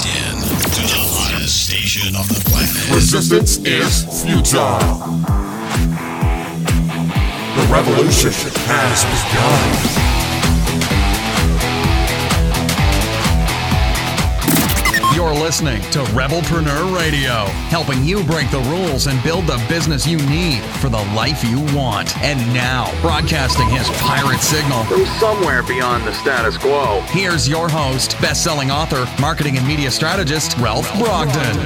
in to the hottest station on the planet. Resistance is futile. The revolution has begun. You're listening to Rebelpreneur Radio, helping you break the rules and build the business you need for the life you want. And now, broadcasting his pirate signal from somewhere beyond the status quo, here's your host, best-selling author, marketing and media strategist, Ralph Brogden.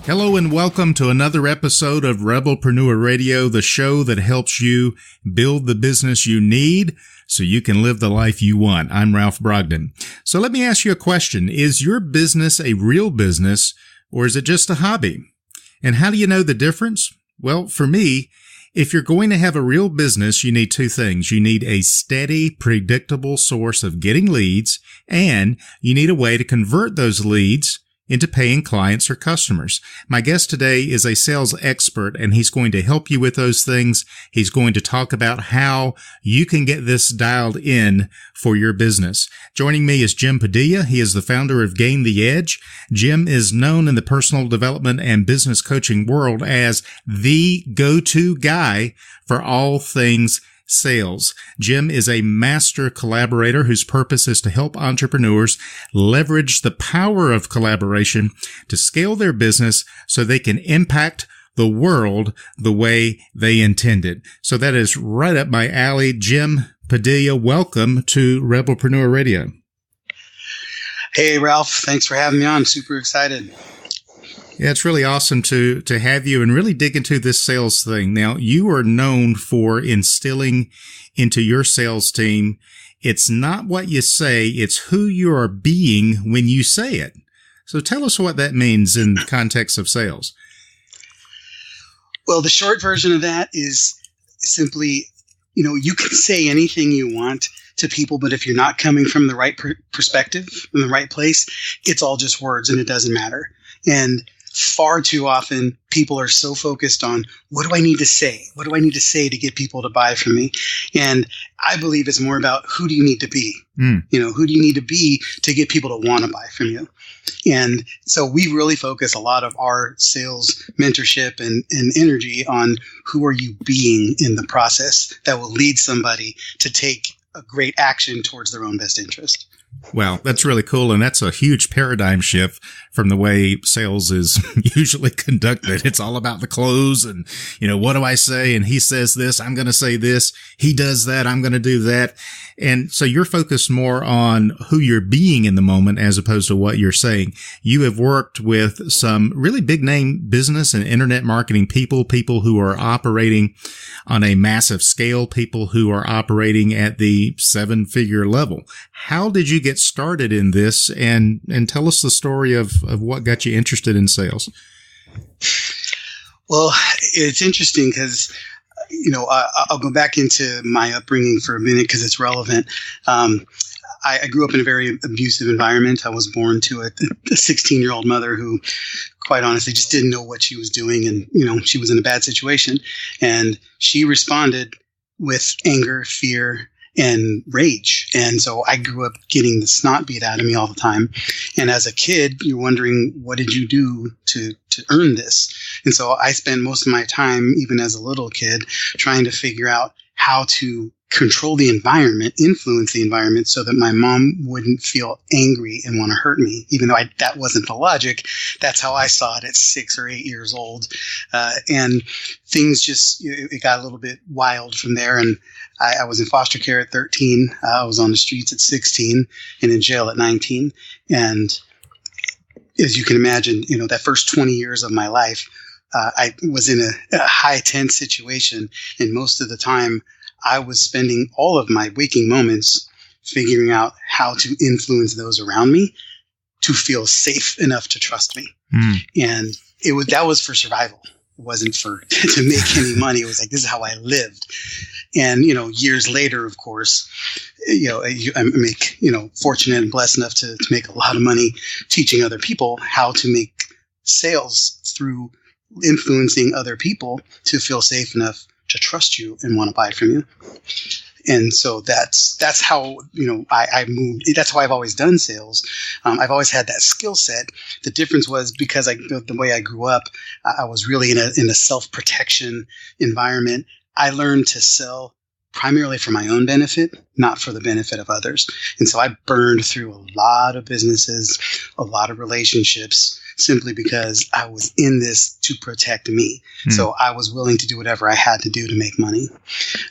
Hello and welcome to another episode of Rebelpreneur Radio, the show that helps you build the business you need so you can live the life you want. I'm Ralph Brogden. So let me ask you a question. Is your business a real business or is it just a hobby? And how do you know the difference? Well, for me, if you're going to have a real business, you need two things. You need a steady, predictable source of getting leads, and you need a way to convert those leads into paying clients or customers. My guest today is a sales expert, and he's going to help you with those things. He's going to talk about how you can get this dialed in for your business. Joining me is Jim Padilla. He is the founder of Gain the Edge. Jim is known in the personal development and business coaching world as the go-to guy for all things sales. Jim is a master collaborator whose purpose is to help entrepreneurs leverage the power of collaboration to scale their business so they can impact the world the way they intended. So that is right up my alley. Jim Padilla, welcome to Rebelpreneur Radio. Hey, Ralph. Thanks for having me on. Super excited. Yeah, it's really awesome to have you and really dig into this sales thing. Now, you are known for instilling into your sales team. It's not what you say, it's who you are being when you say it. So tell us what that means in the context of sales. Well, the short version of that is simply, you can say anything you want to people, but if you're not coming from the right perspective, from the right place, it's all just words and it doesn't matter. And far too often, people are so focused on, what do I need to say? What do I need to say to get people to buy from me? And I believe it's more about who do you need to be? Who do you need to be to get people to want to buy from you? And so we really focus a lot of our sales mentorship and energy on who are you being in the process that will lead somebody to take a great action towards their own best interest. Wow, that's really cool. And that's a huge paradigm shift from the way sales is usually conducted. It's all about the close and, what do I say? And he says this, I'm going to say this. He does that, I'm going to do that. And so you're focused more on who you're being in the moment as opposed to what you're saying. You have worked with some really big name business and internet marketing people who are operating on a massive scale, people who are operating at the 7-figure level. How did you get started in this? And tell us the story of what got you interested in sales. Well, it's interesting because I'll go back into my upbringing for a minute because it's relevant. I grew up in a very abusive environment. I was born to a 16-year-old mother who, quite honestly, just didn't know what she was doing. And, she was in a bad situation. And she responded with anger, fear, and rage. And so I grew up getting the snot beat out of me all the time. And as a kid, you're wondering, what did you do to earn this? And so I spent most of my time, even as a little kid, trying to figure out how to control the environment, influence the environment so that my mom wouldn't feel angry and want to hurt me, even though that wasn't the logic. That's how I saw it at 6 or 8 years old. And things it got a little bit wild from there. And I was in foster care at 13. I was on the streets at 16 and in jail at 19. And as you can imagine, that first 20 years of my life, I was in a high tense situation. And most of the time, I was spending all of my waking moments figuring out how to influence those around me to feel safe enough to trust me. And that was for survival. It wasn't to make any money. It was like, this is how I lived. And, years later, of course, I make, fortunate and blessed enough to make a lot of money teaching other people how to make sales through influencing other people to feel safe enough to trust you and want to buy from you. And so that's how, I moved. That's how I've always done sales. I've always had that skill set. The difference was because the way I grew up, I was really in a self-protection environment. I learned to sell primarily for my own benefit, not for the benefit of others. And so I burned through a lot of businesses, a lot of relationships, simply because I was in this to protect me. So I was willing to do whatever I had to do to make money.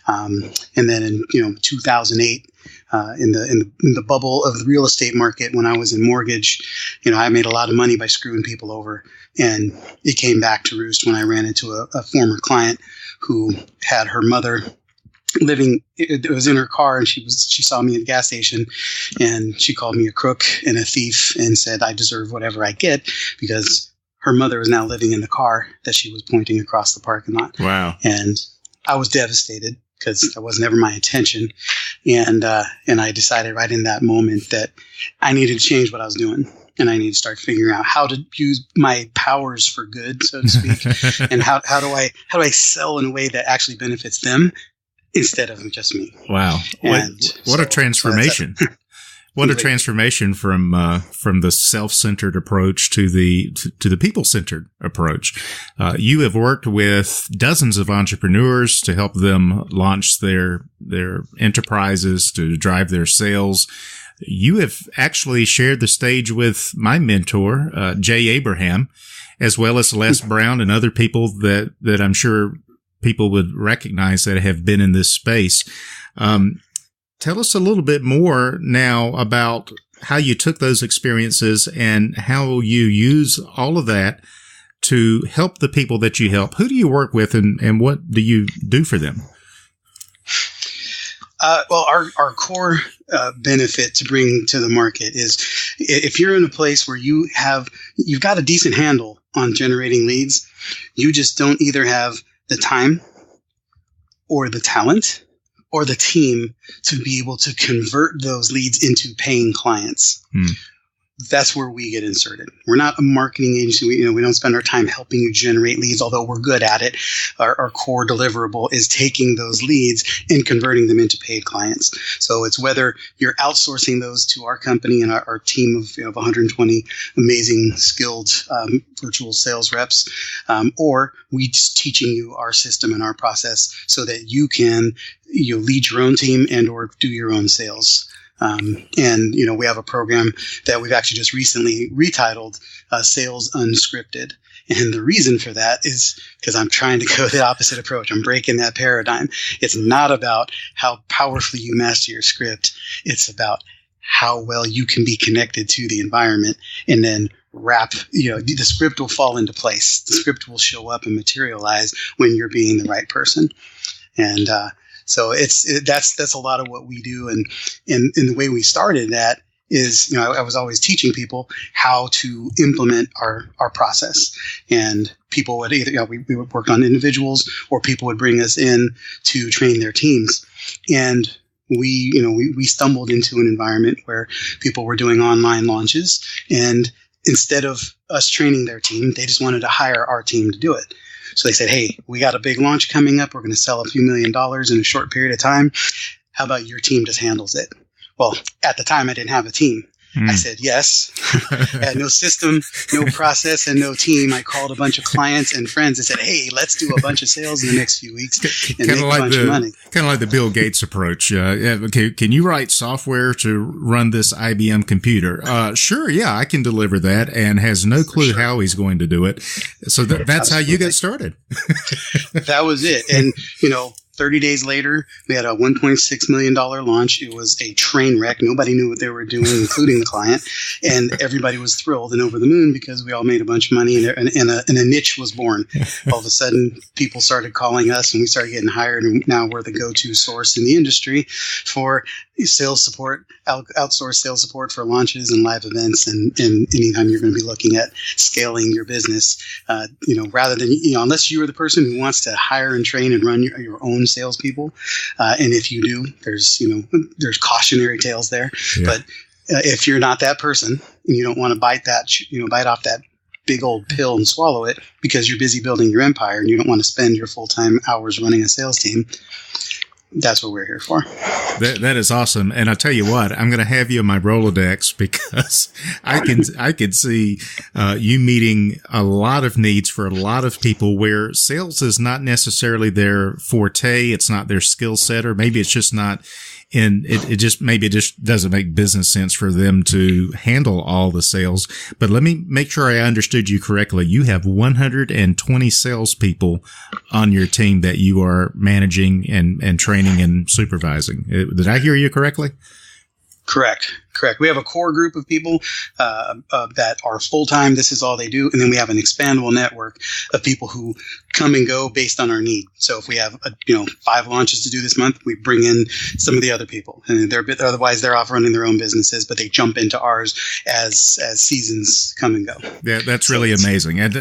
And then in 2008, in the bubble of the real estate market, when I was in mortgage, I made a lot of money by screwing people over, and it came back to roost when I ran into a former client who had her mother living. It was in her car, and she saw me at the gas station, and she called me a crook and a thief and said I deserve whatever I get because her mother was now living in the car that she was pointing across the parking lot. Wow. And I was devastated because that was never my intention. And I decided right in that moment that I needed to change what I was doing. And I need to start figuring out how to use my powers for good, so to speak. And how do I sell in a way that actually benefits them instead of just me? Wow. What a transformation. What a transformation from the self-centered approach to the people-centered approach. You have worked with dozens of entrepreneurs to help them launch their enterprises, to drive their sales. You have actually shared the stage with my mentor, Jay Abraham, as well as Les Brown and other people that I'm sure people would recognize that have been in this space. Tell us a little bit more now about how you took those experiences and how you use all of that to help the people that you help. Who do you work with, and what do you do for them? Well, our core benefit to bring to the market is if you're in a place where you've got a decent handle on generating leads, you just don't either have the time or the talent or the team to be able to convert those leads into paying clients. That's where we get inserted. We're not a marketing agency. We don't spend our time helping you generate leads, although we're good at it. Our core deliverable is taking those leads and converting them into paid clients. So it's whether you're outsourcing those to our company and our team of 120 amazing, skilled virtual sales reps, or we just teaching you our system and our process so that you can lead your own team and or do your own sales. And we have a program that we've actually just recently retitled Sales Unscripted. And the reason for that is because I'm trying to go the opposite approach. I'm breaking that paradigm. It's not about how powerfully you master your script. It's about how well you can be connected to the environment and then the script will fall into place. The script will show up and materialize when you're being the right person. And, so that's a lot of what we do, and the way we started that is I was always teaching people how to implement our process, and people would either we would work on individuals or people would bring us in to train their teams, and we stumbled into an environment where people were doing online launches, and instead of us training their team, they just wanted to hire our team to do it. So they said, hey, we got a big launch coming up. We're going to sell a few $1 million in a short period of time. How about your team just handles it? Well, at the time, I didn't have a team. I said yes. I had no system, no process, and no team. I called a bunch of clients and friends and said, hey, let's do a bunch of sales in the next few weeks and make a bunch of money. Kind of like the Bill Gates approach. Okay, can you write software to run this IBM computer? Sure, yeah, I can deliver that, and has no clue how he's going to do it. So that's how you got started. That was it. And, 30 days later, we had a $1.6 million launch. It was a train wreck. Nobody knew what they were doing, including the client. And everybody was thrilled and over the moon because we all made a bunch of money and a niche was born. All of a sudden, people started calling us and we started getting hired. And now we're the go-to source in the industry for sales support, outsourced sales support for launches and live events. And anytime you're going to be looking at scaling your business, rather than, unless you are the person who wants to hire and train and run your own salespeople. And if you do, there's cautionary tales there. Yeah. But if you're not that person and you don't want to bite off that big old pill and swallow it because you're busy building your empire and you don't want to spend your full-time hours running a sales team, that's what we're here for. That is awesome. And I'll tell you what, I'm going to have you in my Rolodex because I can see you meeting a lot of needs for a lot of people where sales is not necessarily their forte. It's not their skill set, or maybe it's just not. And it just doesn't make business sense for them to handle all the sales. But let me make sure I understood you correctly. You have 120 salespeople on your team that you are managing and training and supervising. Did I hear you correctly? Correct. We have a core group of people that are full-time. This is all they do. And then we have an expandable network of people who come and go based on our need. So if we have 5 launches to do this month, we bring in some of the other people, and otherwise they're off running their own businesses, but they jump into ours as seasons come and go. Yeah, that's really amazing. And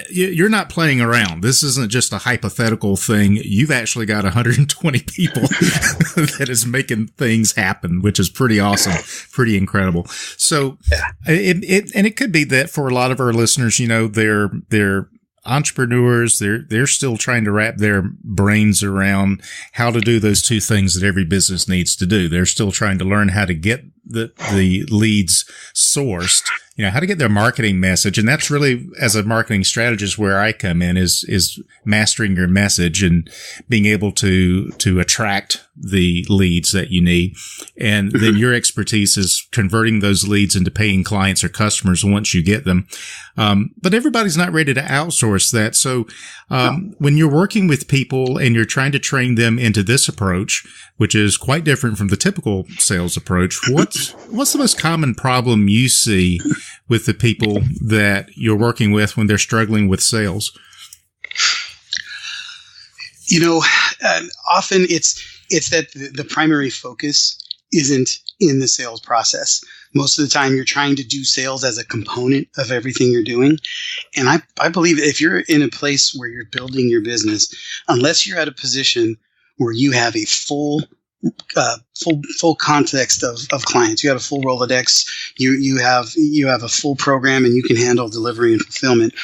you're not playing around. This isn't just a hypothetical thing. You've actually got 120 people that is making things happen, which is pretty awesome, pretty incredible. So it could be that for a lot of our listeners, they're entrepreneurs, they're still trying to wrap their brains around how to do those two things that every business needs to do. They're still trying to learn how to get the leads sourced, how to get their marketing message. And that's really, as a marketing strategist, where I come in is mastering your message and being able to attract the leads that you need. And then your expertise is converting those leads into paying clients or customers once you get them. But everybody's not ready to outsource that. So, when you're working with people and you're trying to train them into this approach, which is quite different from the typical sales approach, what's the most common problem you see with the people that you're working with when they're struggling with sales? Often it's that the primary focus isn't in the sales process. Most of the time, you're trying to do sales as a component of everything you're doing. And I believe if you're in a place where you're building your business, unless you're at a position where you have a full context of clients, you have a full Rolodex, you have a full program, and you can handle delivery and fulfillment,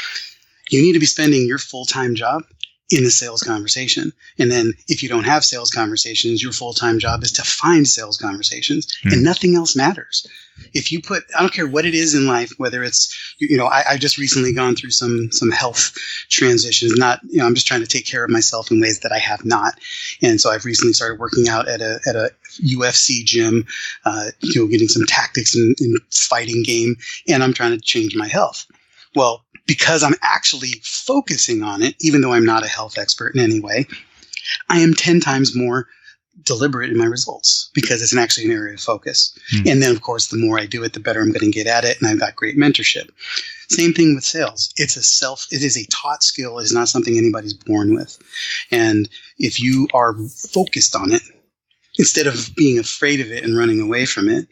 you need to be spending your full-time job in the sales conversation. And then if you don't have sales conversations, your full-time job is to find sales conversations, and nothing else matters. If you I don't care what it is in life, whether it's, I've just recently gone through some health transitions, I'm just trying to take care of myself in ways that I have not. And so I've recently started working out at a UFC gym, getting some tactics in fighting game, and I'm trying to change my health. Well, because I'm actually focusing on it, even though I'm not a health expert in any way, I am 10 times more deliberate in my results because it's actually an area of focus. And then, of course, the more I do it, the better I'm going to get at it. And I've got great mentorship. Same thing with sales. It is a taught skill. It is not something anybody's born with. And if you are focused on it, instead of being afraid of it and running away from it,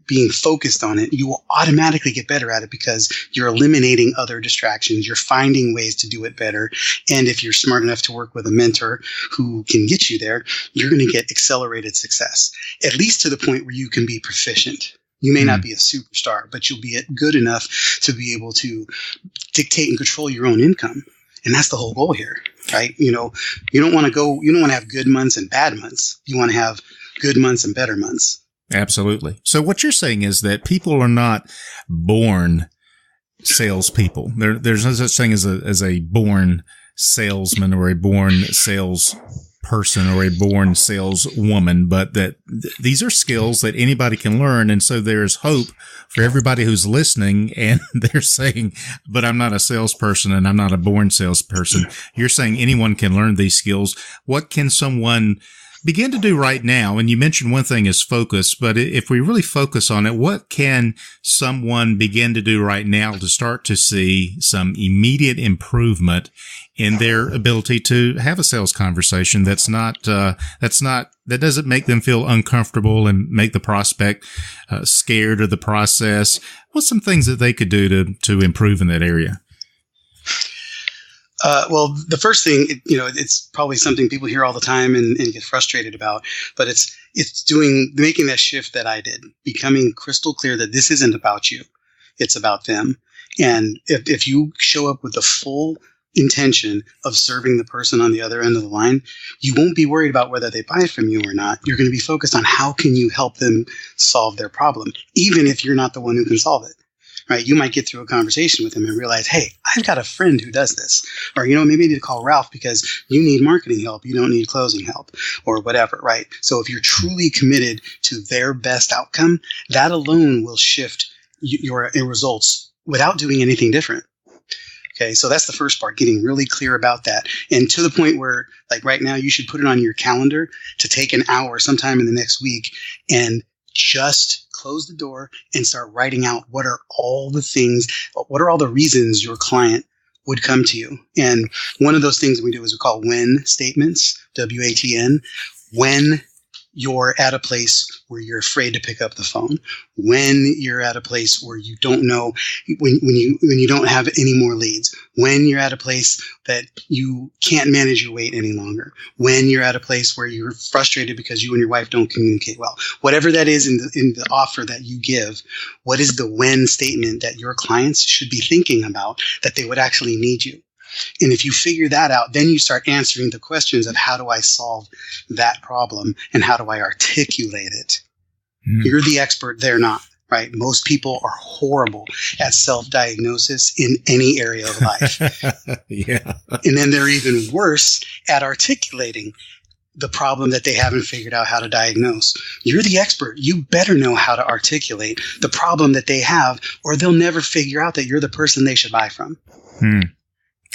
being focused on it, you will automatically get better at it because you're eliminating other distractions. You're finding ways to do it better. And if you're smart enough to work with a mentor who can get you there, you're going to get accelerated success, at least to the point where you can be proficient. You may not be a superstar, but you'll be good enough to be able to dictate and control your own income. And that's the whole goal here, right? You don't want to have good months and bad months. You want to have good months and better months. Absolutely. So what you're saying is that people are not born salespeople. There's no such thing as a born salesman or a born salesperson or a born saleswoman, but that these are skills that anybody can learn. And so there's hope for everybody who's listening, and they're saying, but I'm not a salesperson and I'm not a born salesperson. You're saying anyone can learn these skills. What can someone begin to do right now? And you mentioned one thing is focus, but if we really focus on it, what can someone begin to do right now to start to see some immediate improvement in their ability to have a sales conversation that doesn't make them feel uncomfortable and make the prospect scared of the process? What's some things that they could do to improve in that area? Well, the first thing, it's probably something people hear all the time and get frustrated about, but it's making that shift that I did, becoming crystal clear that this isn't about you. It's about them. And if you show up with the full intention of serving the person on the other end of the line, you won't be worried about whether they buy from you or not. You're going to be focused on how can you help them solve their problem, even if you're not the one who can solve it. Right? You might get through a conversation with them and realize, hey, I've got a friend who does this. Or, maybe I need to call Ralph because you need marketing help. You don't need closing help or whatever, right? So if you're truly committed to their best outcome, that alone will shift your results without doing anything different. Okay, so that's the first part, getting really clear about that. And to the point where, like right now, you should put it on your calendar to take an hour sometime in the next week and just close the door and start writing out what are all the reasons your client would come to you. And one of those things we do is we call when statements, WATN, when you're at a place where you're afraid to pick up the phone, when you're at a place where you don't know, when you don't have any more leads, when you're at a place that you can't manage your weight any longer, when you're at a place where you're frustrated because you and your wife don't communicate well, whatever that is in the offer that you give, what is the when statement that your clients should be thinking about that they would actually need you? And if you figure that out, then you start answering the questions of how do I solve that problem and how do I articulate it? You're the expert, they're not, right? Most people are horrible at self-diagnosis in any area of life. Yeah. And then they're even worse at articulating the problem that they haven't figured out how to diagnose. You're the expert. You better know how to articulate the problem that they have, or they'll never figure out that you're the person they should buy from.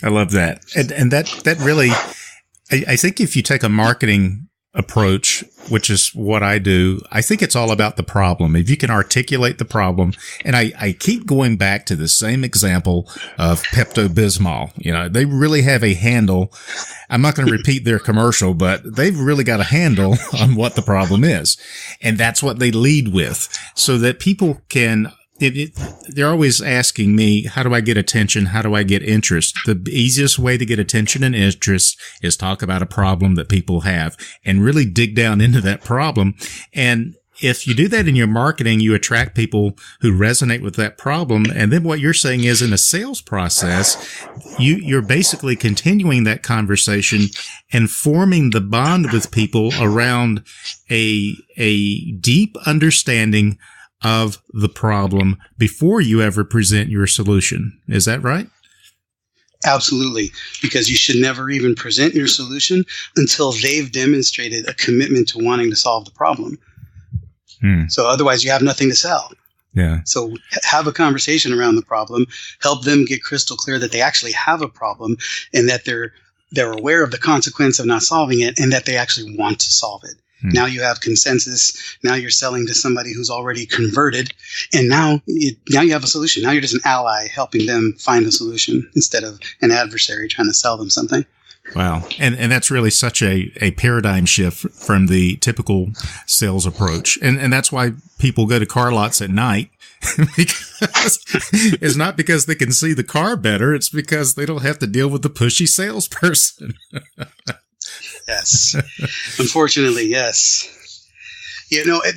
I love that. And that really, I think if you take a marketing approach, which is what I do, I think it's all about the problem. If you can articulate the problem, and I keep going back to the same example of Pepto-Bismol. They really have a handle. I'm not going to repeat their commercial, but they've really got a handle on what the problem is. And that's what they lead with so that people can they're always asking me, how do I get attention? How do I get interest? The easiest way to get attention and interest is talk about a problem that people have and really dig down into that problem. And if you do that in your marketing, you attract people who resonate with that problem. And then what you're saying is in a sales process, you're basically continuing that conversation and forming the bond with people around a deep understanding of the problem before you ever present your solution. Is that right? Absolutely. Because you should never even present your solution until they've demonstrated a commitment to wanting to solve the problem. So otherwise you have nothing to sell. Yeah. So have a conversation around the problem, help them get crystal clear that they actually have a problem and that they're aware of the consequence of not solving it and that they actually want to solve it. Now you have consensus. Now you're selling to somebody who's already converted. And now you have a solution. Now you're just an ally helping them find a solution instead of an adversary trying to sell them something. Wow. And that's really such a paradigm shift from the typical sales approach. And that's why people go to car lots at night. Because it's not because they can see the car better. It's because they don't have to deal with the pushy salesperson. Yes. Unfortunately, yes.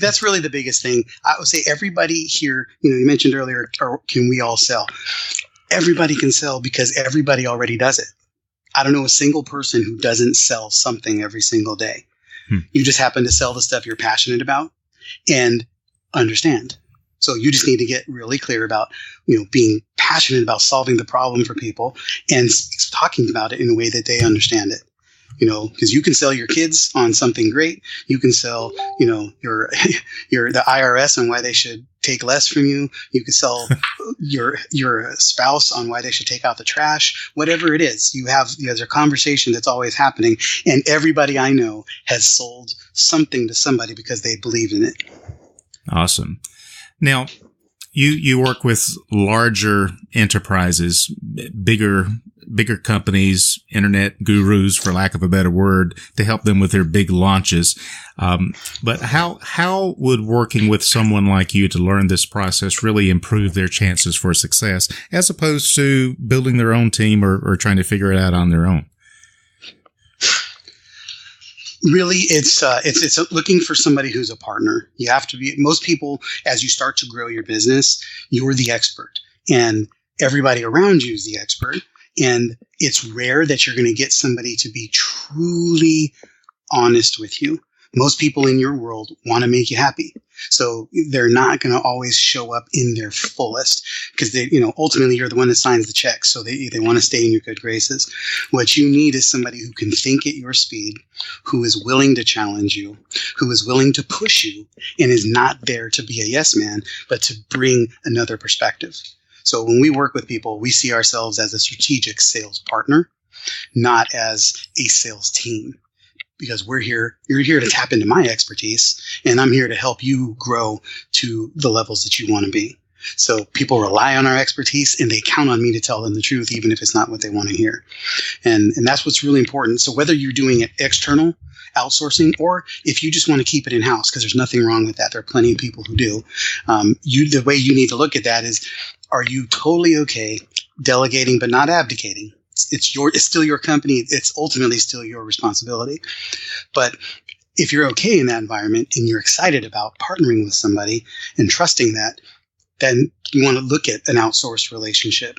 That's really the biggest thing. I would say everybody here, you mentioned earlier, or can we all sell? Everybody can sell because everybody already does it. I don't know a single person who doesn't sell something every single day. You just happen to sell the stuff you're passionate about and understand. So you just need to get really clear about, being passionate about solving the problem for people and talking about it in a way that they understand it. Because you can sell your kids on something great. You can sell, the IRS on why they should take less from you. You can sell your spouse on why they should take out the trash. Whatever it is, there's a conversation that's always happening. And everybody I know has sold something to somebody because they believe in it. Awesome. Now, you work with larger enterprises, bigger companies, internet gurus, for lack of a better word, to help them with their big launches. But how would working with someone like you to learn this process really improve their chances for success, as opposed to building their own team or trying to figure it out on their own? Really, it's looking for somebody who's a partner. You have to be. Most people, as you start to grow your business, you're the expert, and everybody around you is the expert. And it's rare that you're going to get somebody to be truly honest with you. Most people in your world want to make you happy. So they're not going to always show up in their fullest because they, ultimately you're the one that signs the check. So they want to stay in your good graces. What you need is somebody who can think at your speed, who is willing to challenge you, who is willing to push you, and is not there to be a yes man, but to bring another perspective. So when we work with people, we see ourselves as a strategic sales partner, not as a sales team. Because you're here to tap into my expertise, and I'm here to help you grow to the levels that you want to be. So people rely on our expertise, and they count on me to tell them the truth, even if it's not what they want to hear. And that's what's really important. So whether you're doing it external, outsourcing, or if you just want to keep it in-house, because there's nothing wrong with that. There are plenty of people who do. The way you need to look at that is, are you totally okay delegating but not abdicating? It's still your company. It's ultimately still your responsibility. But if you're okay in that environment and you're excited about partnering with somebody and trusting that, then you want to look at an outsourced relationship.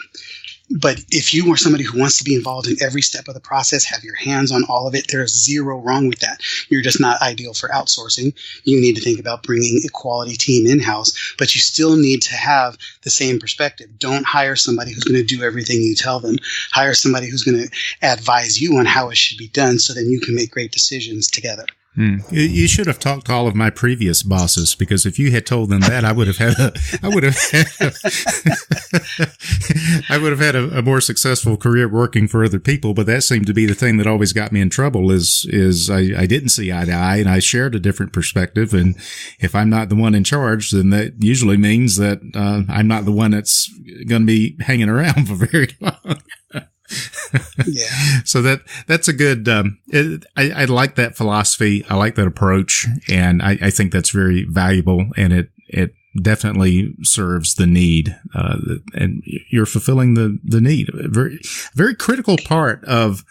But if you are somebody who wants to be involved in every step of the process, have your hands on all of it, there's zero wrong with that. You're just not ideal for outsourcing. You need to think about bringing a quality team in-house, but you still need to have the same perspective. Don't hire somebody who's going to do everything you tell them. Hire somebody who's going to advise you on how it should be done so then you can make great decisions together. You should have talked to all of my previous bosses, because if you had told them that, I would have had a more successful career working for other people. But that seemed to be the thing that always got me in trouble is I didn't see eye to eye, and I shared a different perspective. And if I'm not the one in charge, then that usually means that I'm not the one that's going to be hanging around for very long. Yeah. So that's a good, I like that philosophy. I like that approach. And I think that's very valuable, and it definitely serves the need. And you're fulfilling the need. A very critical part of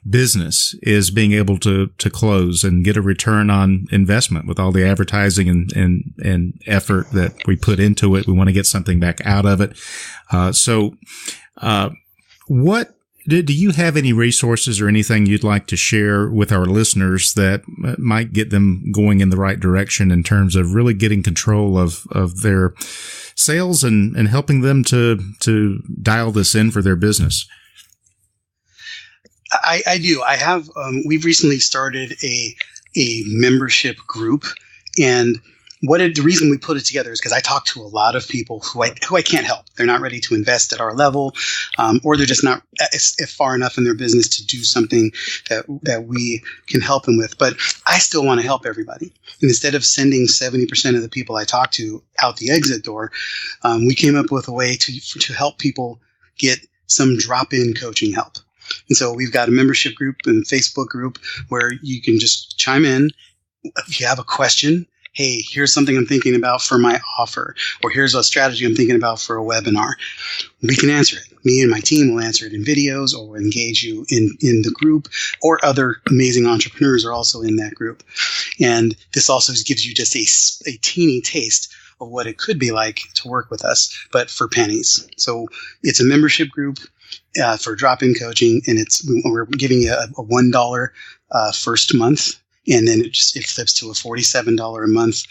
business is being able to close and get a return on investment with all the advertising and effort that we put into it. We want to get something back out of it. Do you have any resources or anything you'd like to share with our listeners that might get them going in the right direction in terms of really getting control of their sales and helping them to dial this in for their business? I do. I have. We've recently started a membership group, and the reason we put it together is because I talk to a lot of people who I can't help. They're not ready to invest at our level, or they're just not far enough in their business to do something that we can help them with. But I still want to help everybody. And instead of sending 70% of the people I talk to out the exit door, we came up with a way to help people get some drop-in coaching help. And so we've got a membership group and Facebook group where you can just chime in if you have a question. Hey, here's something I'm thinking about for my offer, or here's a strategy I'm thinking about for a webinar. We can answer it. Me and my team will answer it in videos, or we'll engage you in the group, or other amazing entrepreneurs are also in that group. And this also gives you just a teeny taste of what it could be like to work with us, but for pennies. So it's a membership group for drop-in coaching, and we're giving you a $1 first month. And then it flips to a $47 a month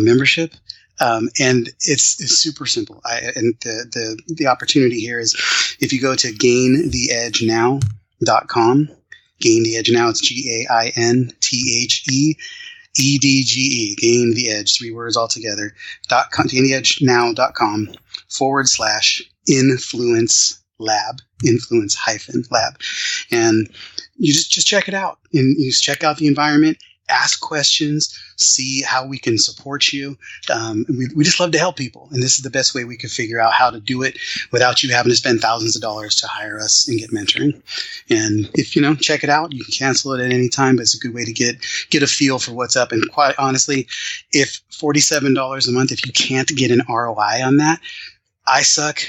membership, and it's super simple. And the opportunity here is if you go to gaintheedgenow.com, Gain the Edge Now. It's GAINTHEEDGE. Gain the Edge, 3 words all together. gaintheedgenow.com/influence lab, influence-lab. And you just check it out, and you just check out the environment, ask questions, see how we can support you. We just love to help people. And this is the best way we could figure out how to do it without you having to spend thousands of dollars to hire us and get mentoring. And if, check it out, you can cancel it at any time, but it's a good way to get a feel for what's up. And quite honestly, if $47 a month, if you can't get an ROI on that, I suck,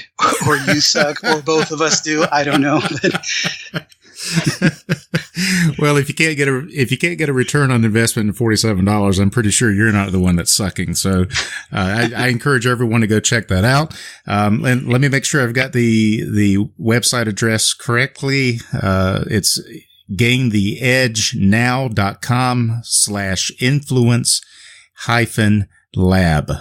or you suck, or both of us do. I don't know. Well, if you can't get a return on investment in $47, I'm pretty sure you're not the one that's sucking. So, I encourage everyone to go check that out. And let me make sure I've got the website address correctly. It's gaintheedgenow.com/influence-lab.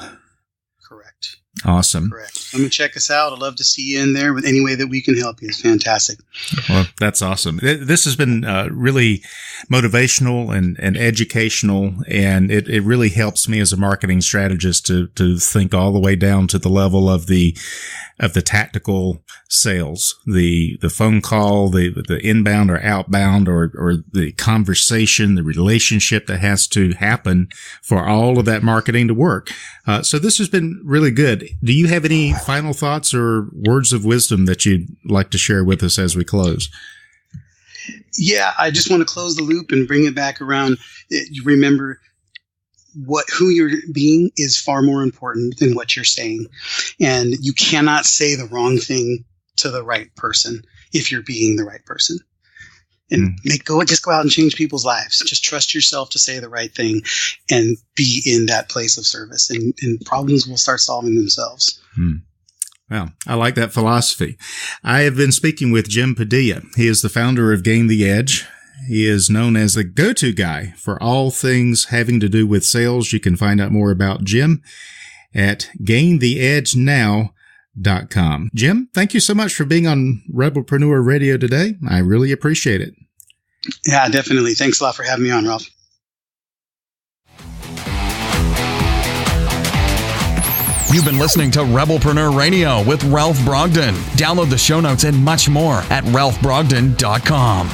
Correct. Awesome. Correct. Come and check us out. I'd love to see you in there with any way that we can help you. It's fantastic. Well, that's awesome. This has been really motivational and educational, and it really helps me as a marketing strategist to think all the way down to the level of the tactical sales, the phone call, the inbound or outbound, or the conversation, the relationship that has to happen for all of that marketing to work. So this has been really good. Do you have any final thoughts or words of wisdom that you'd like to share with us as we close? Yeah, I just want to close the loop and bring it back around. Remember, who you're being is far more important than what you're saying. And you cannot say the wrong thing to the right person if you're being the right person. And just go out and change people's lives. Just trust yourself to say the right thing and be in that place of service, and problems will start solving themselves. Well, I like that philosophy. I have been speaking with Jim Padilla. He is the founder of Gain the Edge. He is known as the go-to guy for all things having to do with sales. You can find out more about Jim at gaintheedgenow.com. Jim, thank you so much for being on Rebelpreneur Radio today. I really appreciate it. Yeah, definitely. Thanks a lot for having me on, Ralph. You've been listening to Rebelpreneur Radio with Ralph Brogden. Download the show notes and much more at ralphbrogden.com.